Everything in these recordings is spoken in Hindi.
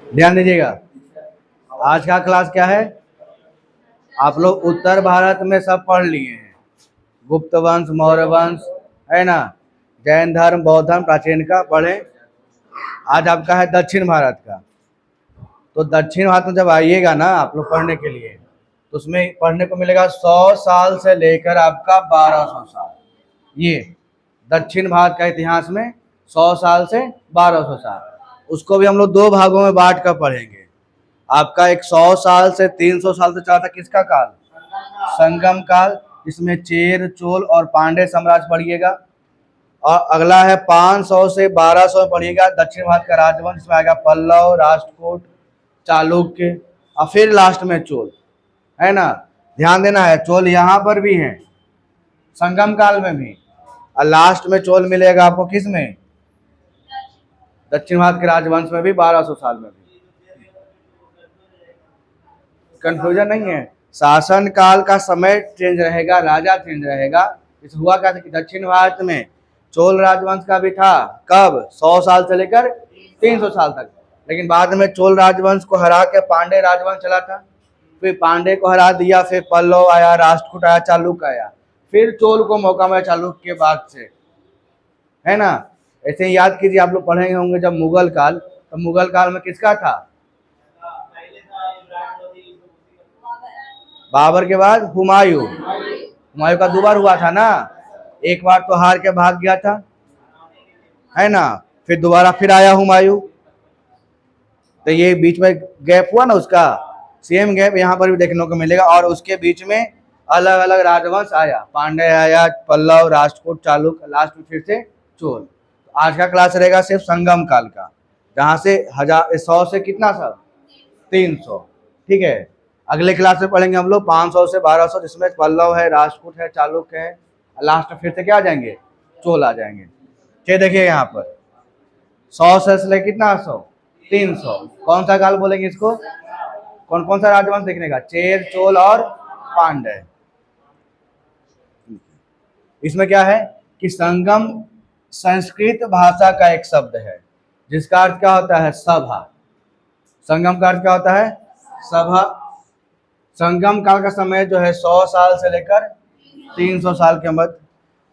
ध्यान दीजिएगा। आज का क्लास क्या है? आप लोग उत्तर भारत में सब पढ़ लिए हैं, गुप्त वंश, मौर्य वंश, है ना, जैन धर्म, बौद्ध धर्म, प्राचीन का पढ़े। आज आपका है दक्षिण भारत का। तो दक्षिण भारत में जब आइएगा ना आप लोग पढ़ने के लिए, तो उसमें पढ़ने को मिलेगा 100 साल से लेकर आपका 1200 साल। ये दक्षिण भारत का इतिहास में 100 साल से 1200 साल, उसको भी हम लोग दो भागों में बांट कर पढ़ेंगे। आपका एक 100 साल से 300 साल से चला था किसका काल? संगम काल। इसमें चेर, चोल और पांडे साम्राज्य पढ़िएगा। और अगला है 500 से 1200 में पढ़िएगा दक्षिण भारत का राजवंश, इसमें आएगा पल्लव, राष्ट्रकूट, चालुक्य और फिर लास्ट में चोल, है ना। ध्यान देना है, चोल यहाँ पर भी है, संगम काल में भी, और लास्ट में चोल मिलेगा आपको किस में? दक्षिण भारत के राजवंश में भी 1200 साल में भी। कंफ्यूजन नहीं है। शासन काल का समय चेंज रहेगा, राजा चेंज रहेगा। इस हुआ क्या था कि दक्षिण भारत में चोल राजवंश का भी था, कब? 100 साल से लेकर 300 साल तक। लेकिन बाद में चोल राजवंश को हरा के पांडे राजवंश चला था, फिर पांडे को हरा दिया, फिर पल्लव आया, राष्ट्रकूट आया, चालुक्य आया, फिर चोल को मौका मिला चालुक्य के बाद से, है ना। ऐसे ही याद कीजिए, आप लोग पढ़ेंगे होंगे जब मुगल काल, तो मुगल काल में किसका था? बाबर के बाद हुमायूं। हुमायूं का 2 बार हुआ था ना, एक बार तो हार के भाग गया था, है ना, फिर दोबारा फिर आया हुमायूं। तो ये बीच में गैप हुआ ना उसका, सेम गैप यहाँ पर भी देखने को मिलेगा। और उसके बीच में अलग अलग राजवंश आया, पांडे आया, पल्लव, राष्ट्रकूट, चालुक्य, लास्ट में फिर से चोल। तो आज का क्लास रहेगा सिर्फ संगम काल का, जहाँ से 100 से कितना साल? 300। ठीक है। अगले क्लास में पढ़ेंगे हम लोग 500 से 1200, जिसमें पल्लव है, राष्ट्रकूट है, चालुक्य है, लास्ट में फिर से क्या आ जाएंगे? चोल आ जाएंगे। ठीक, देखिए यहाँ पर 100 से लेकर कितना? 100, 300। कौन सा काल बोलेंगे इसको? कौन कौन सा राजवंश देखने का? चेर, चोल और पांड्य। इसमें क्या है कि संगम संस्कृत भाषा का एक शब्द है, जिसका अर्थ क्या होता है? सभा। संगम का अर्थ क्या होता है? सभा। संगम काल का समय जो है 100 साल से लेकर 300 साल के मध्य।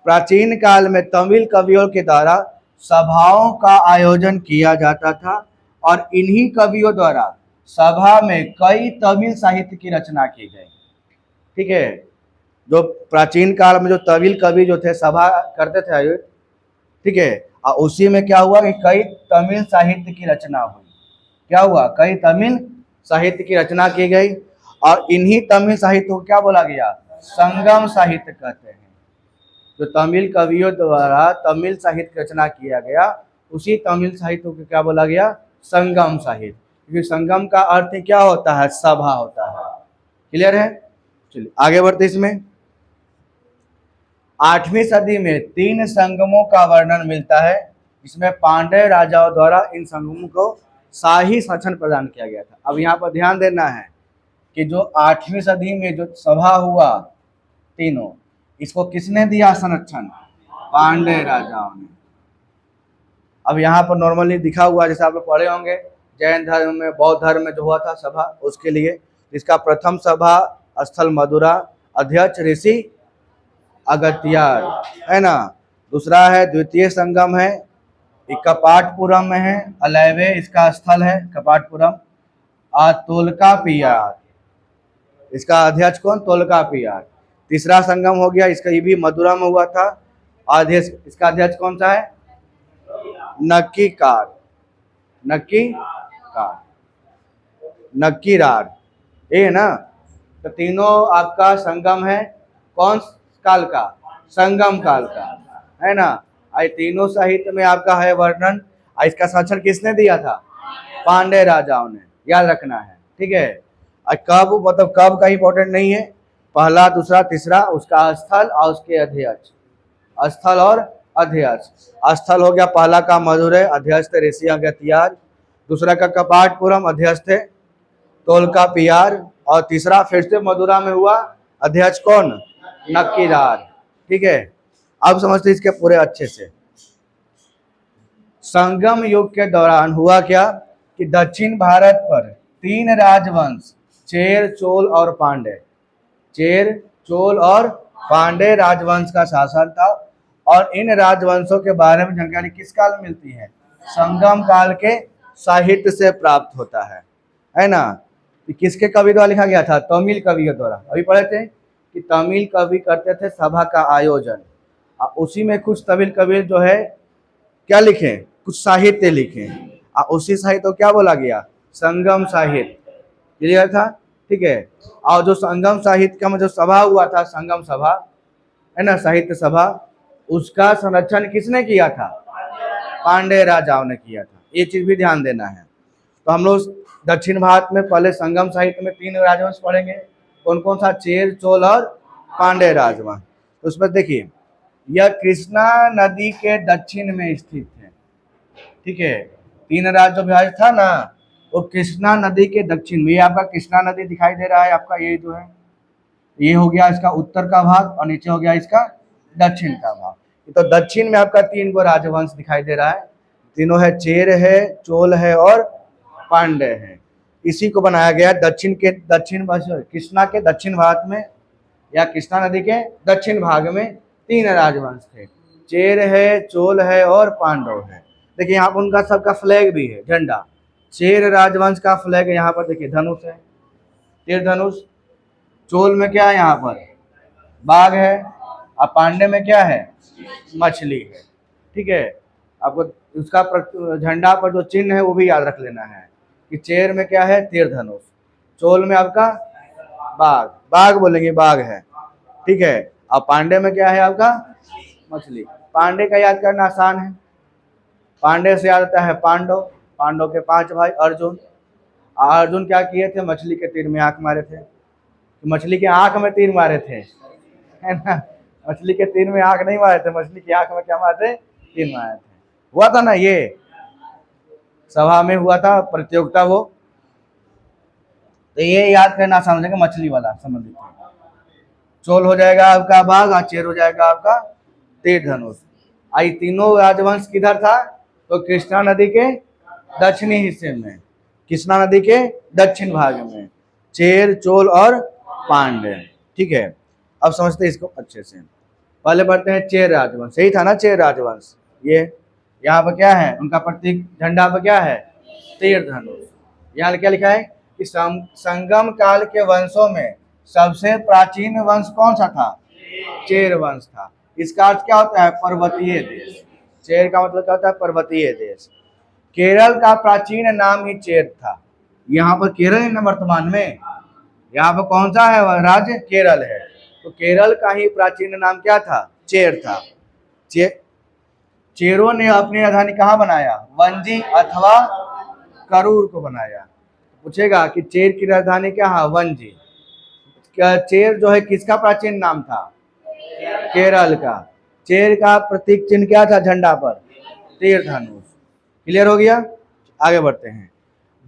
प्राचीन काल में तमिल कवियों के द्वारा सभाओं का आयोजन किया जाता था, और इन्हीं कवियों द्वारा सभा में कई तमिल साहित्य की रचना की गई। ठीक है। जो प्राचीन काल में जो तमिल कवि जो थे सभा करते थे आयोजित, ठीक है, और उसी में क्या हुआ कि कई तमिल साहित्य की रचना हुई। क्या हुआ? कई तमिल साहित्य की रचना की गई, और इन्हीं तमिल साहित्य को क्या बोला गया? संगम साहित्य कहते हैं। जो तमिल कवियों द्वारा तमिल साहित्य की रचना किया गया, उसी तमिल साहित्य को क्या बोला गया? संगम साहित्य। क्योंकि संगम का अर्थ क्या होता है? सभा होता है। क्लियर है? चलिए आगे बढ़ते। इसमें 8वीं सदी में 3 संगमों का वर्णन मिलता है, इसमें पांड्य राजाओं द्वारा इन संगमों को शाही शासन प्रदान किया गया था। अब यहाँ पर ध्यान देना है कि जो 8वीं सदी में जो सभा हुआ तीनों, इसको किसने दिया संरक्षण? पांड्य राजाओं ने। अब यहाँ पर नॉर्मली दिखा हुआ, जैसे आप लोग पढ़े होंगे जैन धर्म में, बौद्ध धर्म में जो हुआ था सभा, उसके लिए इसका प्रथम सभा स्थल मदुरा, अध्यक्ष ऋषि अगत्यार, है ना। दूसरा है द्वितीय संगम है, कपाटपुरम में है, अलैवे इसका स्थल है कपाटपुरम। तोलका पियार, इसका अध्यक्ष कौन? तोलका पियार। तीसरा संगम हो गया इसका, ये भी मदुरा में हुआ था, अध्यक्ष इसका अध्यक्ष कौन सा है? नक्कीकार, नक्कीकार, नक्कीरार, ये है ना। तो तीनों आपका संगम है, कौन काल का? संगम काल का, है ना। आई तीनों साहित्य में आपका है वर्णन। इसका संरक्षण किसने दिया था? पांड्य राजाओं ने, याद रखना है। ठीक है। कब, मतलब कब का इंपॉर्टेंट नहीं है, पहला, दूसरा, तीसरा, उसका स्थल और उसके अध्यक्ष। स्थल और अध्यक्ष। स्थल हो गया पहला का मदुरै, अध्यक्ष थे ऋषि अगत्यार। दूसरा का कपाटपुरम, अध्यक्ष थे तोलका पियार। और तीसरा फिर से मदुरा में हुआ, अध्यक्ष कौन? नक्कीरार। ठीक है। अब समझते इसके पूरे अच्छे से। संगम युग के दौरान हुआ क्या कि दक्षिण भारत पर 3 राजवंश चेर, चोल और पांड्य, चेर, चोल और पांड्य राजवंश का शासन था। और इन राजवंशों के बारे में जानकारी किस काल में मिलती है? संगम काल के साहित्य से प्राप्त होता है ना। कि किसके कवि द्वारा लिखा गया था? तमिल कवियों द्वारा। अभी पढ़े थे कि तमिल कवि करते थे सभा का आयोजन, उसी में कुछ तमिल कवि जो है क्या लिखे? कुछ साहित्य लिखे, उसी साहित्य को क्या बोला गया? संगम साहित्य। क्लियर था? ठीक है। और जो संगम साहित्य का जो सभा हुआ था, संगम सभा है ना, साहित्य सभा, उसका संरक्षण किसने किया था? पांड्य राजाओं ने किया था। ये चीज भी ध्यान देना है। तो हम लोग दक्षिण भारत में पहले संगम साहित्य में 3 राजवंश पढ़ेंगे। कौन कौन सा? चेर, चोल और पांड्य राजवंश। तो उसमें देखिए, यह कृष्णा नदी के दक्षिण में स्थित है। ठीक है, 3 राज्य जो विभाजित था ना, वो कृष्णा नदी के दक्षिण में। ये आपका कृष्णा नदी दिखाई दे रहा है आपका, ये जो है ये हो गया इसका उत्तर का भाग, और नीचे हो गया इसका दक्षिण का भाग। तो दक्षिण में आपका 3 गो राजवंश दिखाई दे रहा है। तीनों है, चेर है, चोल है और पांड्य है। इसी को बनाया गया दक्षिण के दक्षिण कृष्णा के दक्षिण भारत में, या कृष्णा नदी के दक्षिण भाग में 3 राजवंश थे। चेर है, चोल है और पांडव है। देखिए यहाँ पर उनका सबका फ्लैग भी है, झंडा। चेर राजवंश का फ्लैग यहाँ पर देखिए धनुष है, तीर धनुष। चोल में क्या है? यहाँ पर बाघ है। और पांडे में क्या है? मछली है। ठीक है, आपको उसका झंडा पर जो चिन्ह है वो भी याद रख लेना है कि चेर में क्या है? तीर धनुष। चोल में आपका बाघ, बाघ बोलेंगे, बाघ है। ठीक है, और पांडे में क्या है आपका? मछली। पांडे का याद करना आसान है। पांडे से याद आता है पांडव, पांडव के 5 भाई। अर्जुन, अर्जुन क्या किए थे? मछली के तीर में आंख मारे थे। मछली के आंख में तीर मारे थे, है ना। मछली के तीर में आंख नहीं मारे थे, मछली की आंख में क्या मारे थे? तीर मारे थे। हुआ था ना, ये सभा में हुआ था प्रतियोगिता वो। तो ये याद करना आसान हो जाएगा, मछली वाला संबंधित है। चोल हो जाएगा आपका बाघ, और चेर हो जाएगा आपका तीर धनुष। आई तीनों राजवंश किधर था? तो कृष्णा नदी के दक्षिणी हिस्से में, कृष्णा नदी के दक्षिण भाग में, चेर, चोल और पांड्य। ठीक है, अब समझते हैं इसको अच्छे से। पहले बढ़ते हैं चेर राजवंश। सही था ना, चेर राजवंश। ये यहाँ पर क्या है? उनका प्रतीक झंडा पर क्या है? तीर धनुष। यहाँ क्या लिखा है कि संगम काल के वंशों में सबसे प्राचीन वंश कौन सा था? चेर वंश था। इसका अर्थ क्या होता है? पर्वतीय देश। चेर का मतलब क्या होता है? पर्वतीय देश। केरल का प्राचीन नाम ही चेर था। यहाँ पर केरल है ना वर्तमान में, यहाँ पर कौन सा है राज्य? केरल है। तो केरल का ही प्राचीन नाम क्या था? चेर था। चेरों ने अपनी राजधानी कहाँ बनाया? वंजी अथवा करूर को बनाया। पूछेगा कि चेर की राजधानी क्या है? वंजी। क्या चेर जो है किसका प्राचीन नाम था? केरल का। चेर का प्रतीक चिन्ह क्या था झंडा पर? तीर धनुष। क्लियर हो गया? आगे बढ़ते हैं।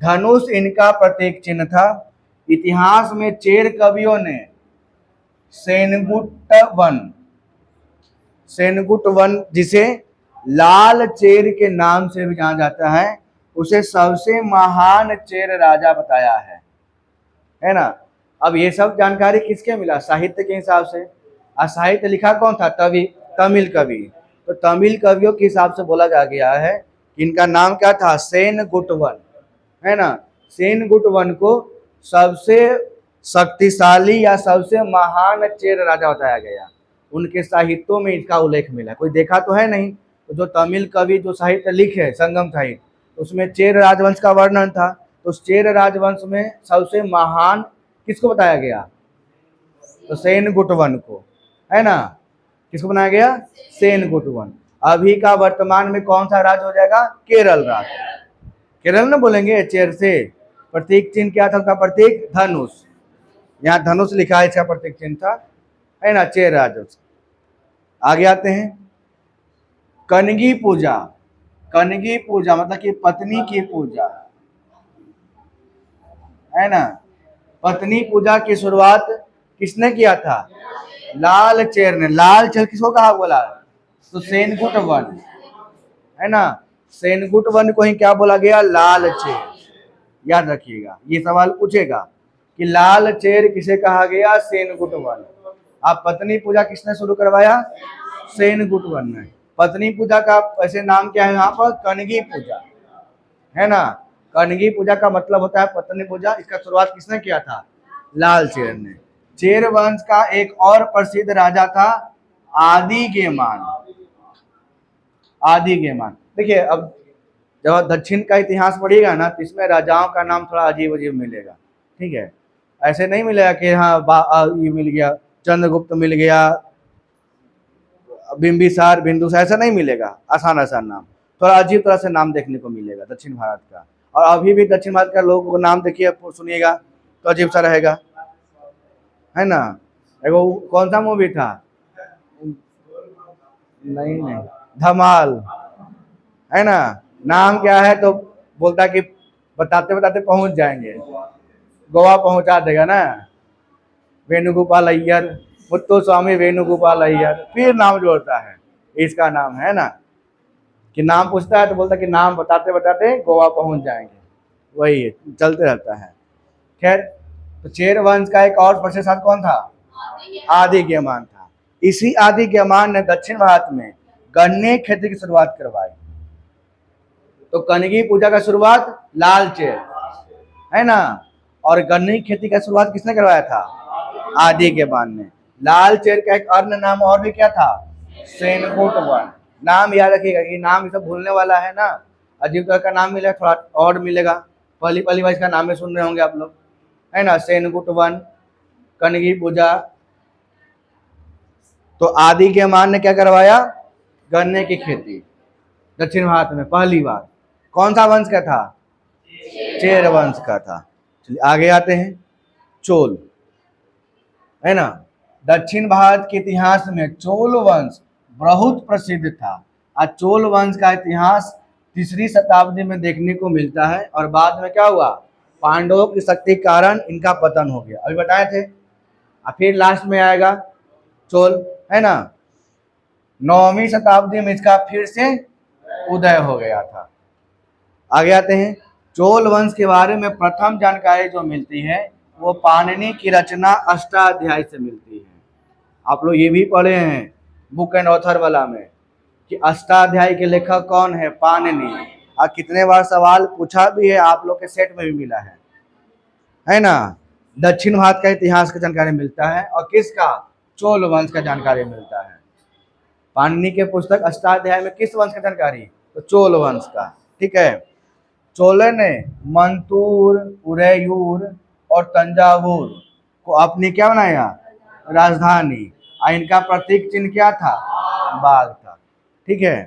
धनुष इनका प्रतीक चिन्ह था। इतिहास में चेर कवियों ने सेनगुट वन, जिसे लाल चेर के नाम से भी जाना जाता है, उसे सबसे महान चेर राजा बताया है ना। अब ये सब जानकारी किसके मिला? साहित्य के हिसाब से। साहित्य लिखा कौन था? तमिल कवि। तो तमिल कवियों के हिसाब से बोला जा गया है कि इनका नाम क्या था? सेनगुटवन, है ना। सेनगुटवन को सबसे शक्तिशाली या सबसे महान चेर राजा बताया गया। उनके साहित्यों में इसका उल्लेख मिला। कोई देखा तो है नहीं, तो जो तमिल कवि जो साहित्य लिखे, संगम साहित्य, उसमें चेर राजवंश का वर्णन था। तो चेर राजवंश में सबसे महान किसको बताया गया? तो सेनगुटवन को, है ना। किसको बनाया गया? सेनगुटवन। अभी का वर्तमान में कौन सा राज्य हो जाएगा? केरल राज्य। केरल ना बोलेंगे चेर से। प्रतीक चिन्ह क्या था उनका? प्रतीक धनुष। यहाँ धनुष लिखा है, इसका प्रतीक चिन्ह था, है ना, चेर राज्य। आगे आते हैं। कनगी पूजा। कनगी पूजा मतलब कि पत्नी की पूजा, है ना। पत्नी पूजा की शुरुआत किसने किया था? लाल चेर ने। लाल चेर किसको कहा बोला? तो सेनगुट वन, है ना। सेनगुट वन को ही क्या बोला गया? लाल चेर। याद रखिएगा, ये सवाल पूछेगा कि लाल चेर किसे कहा गया? सेनगुट वन। आप पत्नी पूजा किसने शुरू करवाया? सेनगुट वन ने। पत्नी पूजा का ऐसे नाम क्या है यहाँ पर? कनगी पूजा, है ना। कनगी पूजा का मतलब होता है पत्नी पूजा। इसका शुरुआत किसने किया था? लाल चेर ने। चेर वंश का एक और प्रसिद्ध राजा था आदिगेमान। आदिगेमान, देखिए अब जब दक्षिण का इतिहास पढ़िएगा ना तो इसमें राजाओं का नाम थोड़ा अजीब अजीब मिलेगा, ठीक है। ऐसे नहीं मिलेगा कि हाँ ये मिल गया, चंद्रगुप्त मिल गया, बिंबिसार, बिंदुसार, ऐसा नहीं मिलेगा। आसान आसान नाम, थोड़ा अजीब तरह से नाम देखने को मिलेगा दक्षिण भारत का। और अभी भी दक्षिण भारत का लोगों को नाम देखिए, सुनिएगा तो अजीब सा रहेगा, है ना। एगो कौन सा मूवी था? नहीं नहीं, धमाल, है ना। नाम क्या है तो बोलता कि बताते बताते पहुंच जाएंगे, गोवा पहुंचा देगा ना। वेणुगोपाल अय्यर, मुत्तुस्वामी वेणुगोपाल अय्यर, फिर नाम जोड़ता है, इसका नाम है ना। कि नाम पूछता है तो बोलता है कि नाम बताते बताते गोवा पहुंच जाएंगे, वही है, चलते रहता है। खैर, तो चेर वंश का एक और प्रसिद्ध कौन था? आदिगेमान था। इसी आदिगेमान ने दक्षिण भारत में गन्ने खेती की शुरुआत करवाई। तो कनगी पूजा का शुरुआत लाल चेर, है ना। और गन्ने की खेती का शुरुआत किसने करवाया था? आदिगेमान ने। लाल चेर का एक अन्य नाम और भी क्या था? सेनगुट वन। नाम याद रखिएगा, ये नाम सब भूलने वाला है ना। अजीब तरह का नाम मिलेगा, थोड़ा और मिलेगा। पहली पहली बार इसका नाम में सुन रहे होंगे आप लोग, है ना। सेनगुट वन, कनगी पूजा। तो आदिगेमान ने क्या करवाया? गन्ने की खेती दक्षिण भारत में पहली बार। कौन सा वंश का था? चेर वंश का था। चलिए आगे आते हैं। चोल, है ना। दक्षिण भारत के इतिहास में चोल वंश बहुत प्रसिद्ध था। आज चोल वंश का इतिहास 3री शताब्दी में देखने को मिलता है। और बाद में क्या हुआ? पांडवों की शक्ति के कारण इनका पतन हो गया, अभी बताए थे। और फिर लास्ट में आएगा चोल, है ना। 9वीं शताब्दी में इसका फिर से उदय हो गया था। आगे आते हैं। चोल वंश के बारे में प्रथम जानकारी जो मिलती है वो पाणिनि की रचना अष्टाध्यायी से मिलती है। आप लोग ये भी पढ़े हैं बुक एंड ऑथर वाला में कि अष्टाध्यायी के लेखक कौन है? पाणिनि। और कितने बार सवाल पूछा भी है, आप लोग के सेट में भी मिला है ना। दक्षिण भारत का इतिहास का जानकारी मिलता है और किसका? चोल वंश का जानकारी मिलता है। पाणिनि के पुस्तक अष्टाध्यायी में किस वंश का जानकारी? तो चोल वंश का, ठीक है। चोले ने मंतूर, उरैयूर और तंजावुर को अपनी क्या बनाया? राजधानी। और इनका प्रतीक चिन्ह क्या था? बाघ था, ठीक है।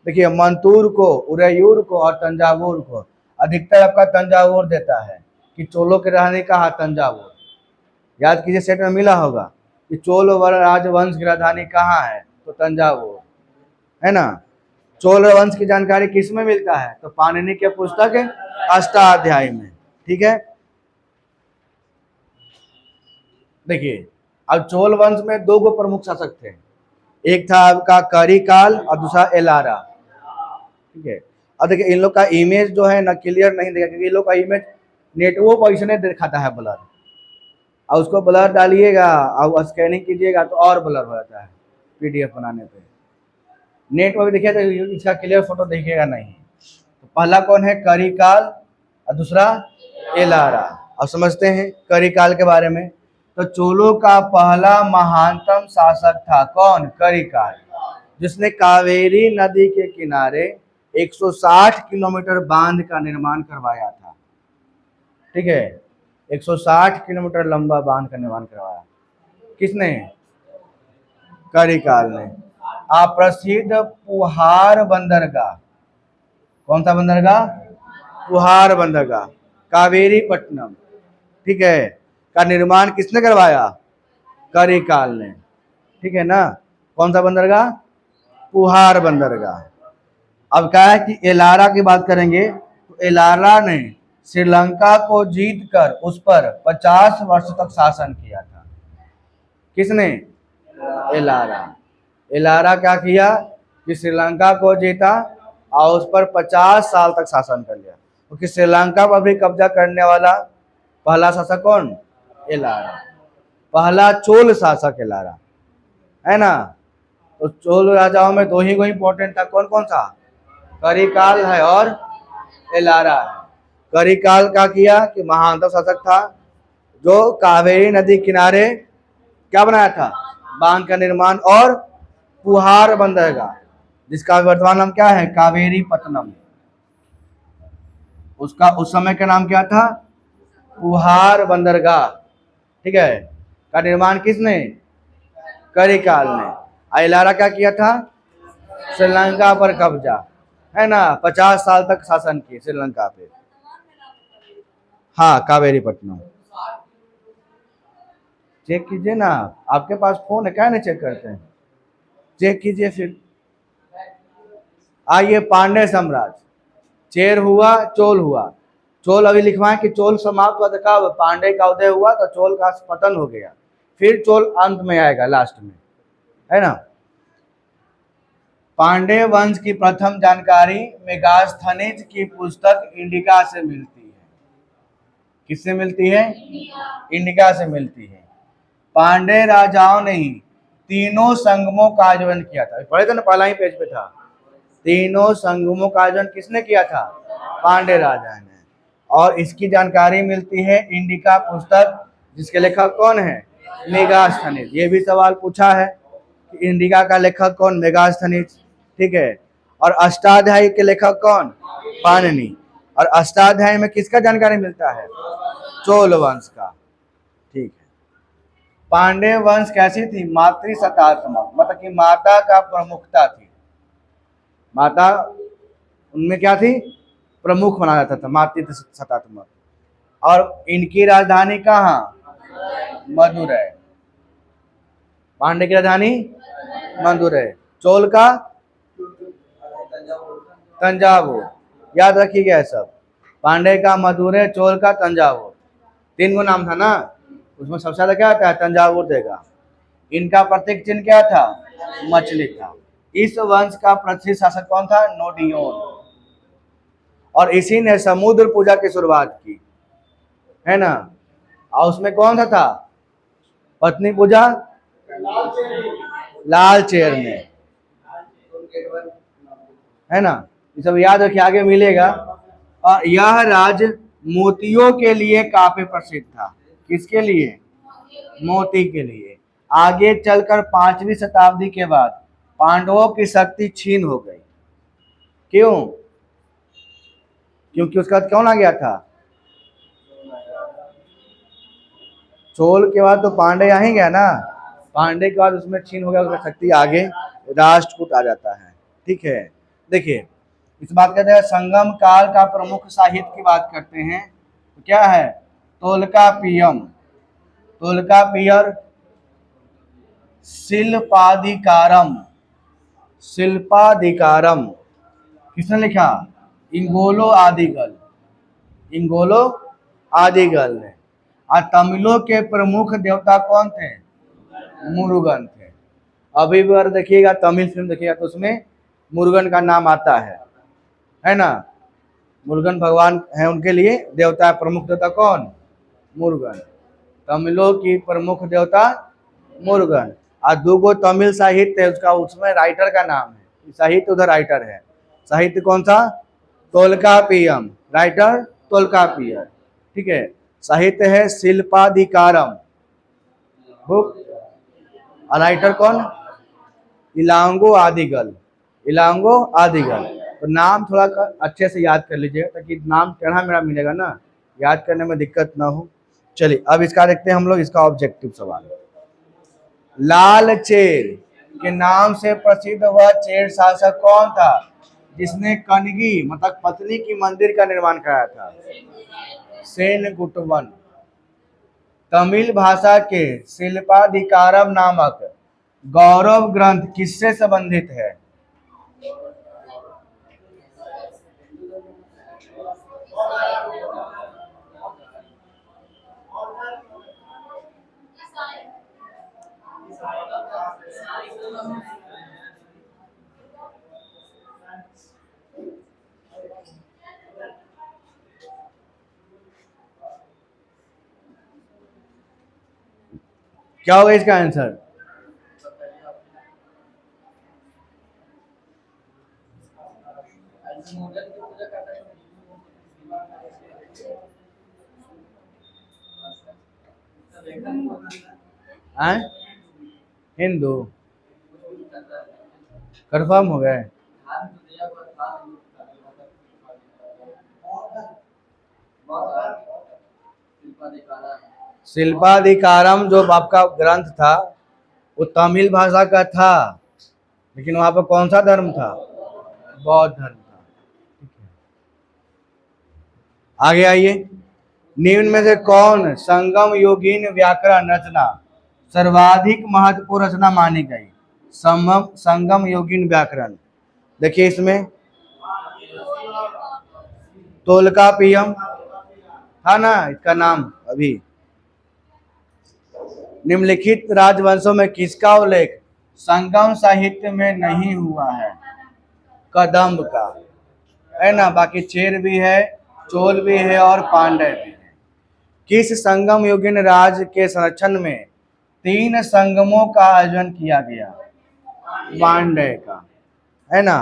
देखिए मंतूर को, उरैयूर को और तंजावुर को अधिकतर आपका तंजावुर देता है कि चोलों की राजधानी कहाँ? तंजावुर। याद कीजिए, सेट में मिला होगा कि चोल राजवंश की राजधानी कहाँ है? तो तंजावुर, है ना। चोल वंश की जानकारी किस में मिलता है? तो पाणिनि के पुस्तक अष्टाध्यायी में, ठीक है। देखिए अब चोल वंश में 2 गो प्रमुख शासक थे, एक था आपका करिकाल और दूसरा एलारा, ठीक है। अब देखिए इन लोग का इमेज जो है ना क्लियर नहीं दिखा, क्योंकि इन लोग का इमेज नेटवर्क पर इसने दिखाता है ब्लर, और उसको ब्लर डालिएगा और स्कैनिंग कीजिएगा तो और ब्लर हो जाता है पीडीएफ बनाने पे। नेट पर भी देखिए तो इसका क्लियर फोटो दिखेगा नहीं। तो पहला कौन है? करिकाल और दूसरा एलारा। अब समझते हैं करिकाल के बारे में। तो चोलों का पहला महानतम शासक था कौन? करिकाल, जिसने कावेरी नदी के किनारे 160 किलोमीटर बांध का निर्माण करवाया था, ठीक है। 160 किलोमीटर लंबा बांध का निर्माण करवाया किसने? करिकाल ने। प्रसिद्ध पुहार बंदरगाह, कौन सा बंदरगाह? पुहार बंदरगाह, कावेरी पट्टनम, ठीक है, का निर्माण किसने करवाया? करिकाल ने, ठीक है ना। कौन सा बंदरगाह? पुहार बंदरगाह। अब क्या है कि एलारा की बात करेंगे तो एलारा ने श्रीलंका को जीतकर उस पर 50 वर्ष तक शासन किया था। किसने? एलारा। एलारा क्या किया कि श्रीलंका को जीता और उस पर 50 साल तक शासन कर लिया। क्योंकि श्रीलंका पर भी कब्जा करने वाला पहला शासक कौन? एलारा, पहला चोल शासक एलारा, है ना। तो चोल राजाओं में दो ही को इंपॉर्टेंट था, कौन कौन सा? करिकाल है और एलारा है। करिकाल का किया कि महानतम शासक था, जो कावेरी नदी किनारे क्या बनाया था? बांध का निर्माण और पुहार बंदरगाह, जिसका वर्तमान नाम क्या है? कावेरी पत्तनम। उसका उस समय का नाम क्या था? पुहार बंदरगाह, ठीक है। का निर्माण किसने? करिकाल ने। एलारा क्या किया था? श्रीलंका पर कब्जा, है ना, 50 साल तक शासन किए श्रीलंका पे। हाँ, कावेरी पत्तनम। चेक कीजिए ना, आपके पास फोन है, क्या नहीं चेक करते हैं? चेक कीजिए फिर। आइए, पांडे साम्राज्य, चेर हुआ, चोल हुआ। चोल अभी लिखवाएं कि चोल समाप्त हुआ था, पांडे का उदय हुआ तो चोल का पतन हो गया, फिर चोल अंत में आएगा लास्ट में, है ना। पांडे वंश की प्रथम जानकारी मेगास्थनीज की पुस्तक इंडिका से मिलती है। किससे मिलती है? इंडिका से मिलती है। पांडे राजाओं ने ही तीनों संगमों का आयोजन किया था, पढ़े थे ना, पहला ही पेज पे था। तीनों संगमों का आयोजन किसने किया था? पांडे राजा ने। और इसकी जानकारी मिलती है इंडिका पुस्तक, जिसके लेखक कौन है? मेगास्थनीज। ये भी सवाल पूछा है कि इंडिका का लेखक कौन? मेगास्थनीज, ठीक है। और अष्टाध्यायी के लेखक कौन? पाणिनि। और अष्टाध्यायी में किसका जानकारी मिलता है? चोल वंश का, ठीक है। पांडे वंश कैसी थी? मातृसत्तात्मक, मतलब कि माता का प्रमुखता थी। माता उनमें क्या थी? प्रमुख माना जाता था, मातृसत्तात्मक। और इनकी राजधानी कहाँ? मदुरै। पांडे की राजधानी मदुरै। चोल का तंजावुर। याद रखिएगा सब, पांडे का मदुरै, चोल का तंजावुर। 3 गो नाम था ना, उसमें सबसे ज्यादा क्या आता है? तंजावुर देगा। इनका प्रतीक चिन्ह क्या था? मछली था। इस वंश का प्रसिद्ध शासक कौन था? नोडियोन। और इसी ने समुद्र पूजा की शुरुआत की, है ना। और उसमें कौन सा था? पत्नी पूजा, लाल चेयर में, है ना। ये सब याद रखिए, आगे मिलेगा। और यह राज्य मोतियों के लिए काफी प्रसिद्ध था। किसके लिए? मोती के लिए। आगे चलकर 5वीं शताब्दी के बाद पांडवों की शक्ति छीन हो गई। क्यों? क्योंकि उसका कौन आ गया था? चोल के बाद तो पांडे आ ही गया ना, पांडे के बाद उसमें छीन हो गया, उसका शक्ति आगे राष्ट्रकूट आ जाता है, ठीक है। देखिए, इस बात कहते हैं संगम काल का प्रमुख साहित्य की बात करते हैं तो क्या है? तोल्कापियम, तोल्कापियर, शिल्पाधिकारम, शिल्पाधिकारम किसने लिखा? इंगोलो आदिगल, इंगोलो आदिगल ने। और तमिलों के प्रमुख देवता कौन थे? मुरुगन थे। अभी भी अगर देखिएगा, तमिल फिल्म देखिएगा तो उसमें मुरुगन का नाम आता है ना। मुरुगन भगवान है उनके लिए देवता, प्रमुख देवता कौन? मुरुगन। तमिलों की प्रमुख देवता मुरुगन। और 2 गो तमिल साहित्य है, उसका उसमें राइटर का नाम है, साहित्य उधर राइटर है। साहित्य कौन सा? तोल्कापियम, राइटर तोल्कापियर, ठीक है। साहित्य है शिल्पाधिकारम बुक, और राइटर कौन? इलांगो आदिगल, इलांगो आदिगल। तो नाम थोड़ा अच्छे से याद कर लीजिए, ताकि नाम टेढ़ा मेढ़ा मिलेगा ना, याद करने में दिक्कत ना हो। चलिए, अब इसका देखते हैं हम लोग, इसका ऑब्जेक्टिव सवाल। लाल चेर के नाम से प्रसिद्ध वह चेर शासक कौन था जिसने कनगी मतलब पत्नी की मंदिर का निर्माण कराया था? सेनगुटवन। तमिल भाषा के शिल्पाधिकारम नामक गौरव ग्रंथ किससे संबंधित है? क्या होगा इसका आंसर? आए? हिंदू। कंफर्म हो गए? शिल्पाधिकारम जो आपका ग्रंथ था वो तमिल भाषा का था, लेकिन वहां पर कौन सा धर्म था? बौद्ध धर्म था। ठीक है, आगे आइए। निम्न में से कौन संगम योगीन व्याकरण रचना सर्वाधिक महत्वपूर्ण रचना मानी गई? संगम योगीन व्याकरण, देखिए इसमें तोलकापियम था ना इसका नाम। अभी निम्नलिखित राजवंशों में किसका उल्लेख संगम साहित्य में नहीं हुआ है? कदम्ब का, है ना। बाकी चेर भी है, चोल भी है और पांड्य भी है। किस संगम योगिन राज के संरक्षण में 3 संगमों का आयोजन किया गया? पांड्य का, है ना।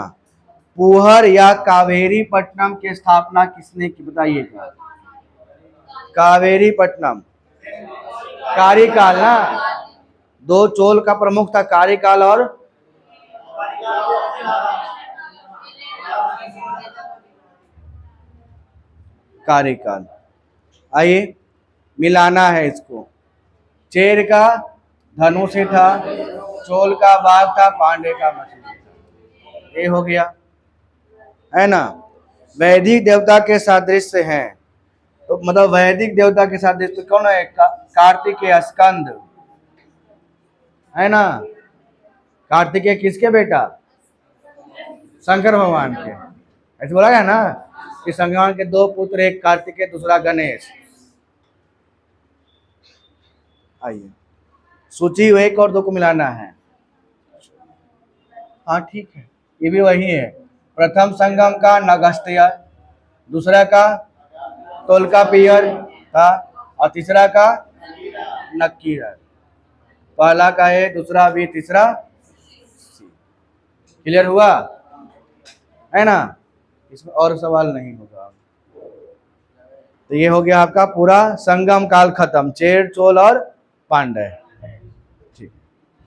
पुहर या कावेरी पट्टनम की स्थापना किसने की, बताइएगा? कावेरी पट्टनम, कार्यकाल ना, 2 चोल का प्रमुख था, कार्यकाल और कार्यकाल। आइए मिलाना है इसको। चेर का धनुषी था, चोल का बाघ था, पांडे का मछली था। ये हो गया, है ना। वैदिक देवता के सादृश्य हैं, तो मतलब वैदिक देवता के सादृश्य कौन है? कार्तिकेय स्कंद, है ना। कार्तिकेय किसके बेटा? शंकर भगवान के। ऐसे बोला गया ना कि शंकर भगवान के 2 पुत्र, एक कार्तिकेय दूसरा गणेश। आइए सूची 1 और 2 को मिलाना है। हाँ ठीक है, ये भी वही है। प्रथम संगम का नगस्त्य, दूसरा का तोलकापियर था और तीसरा का नक्कीरर। पहला का है, दूसरा भी, तीसरा सी। क्लियर हुआ, है ना। इसमें और सवाल नहीं होगा। तो ये हो गया आपका पूरा संगम काल खत्म, चेर चोल और पांड्य।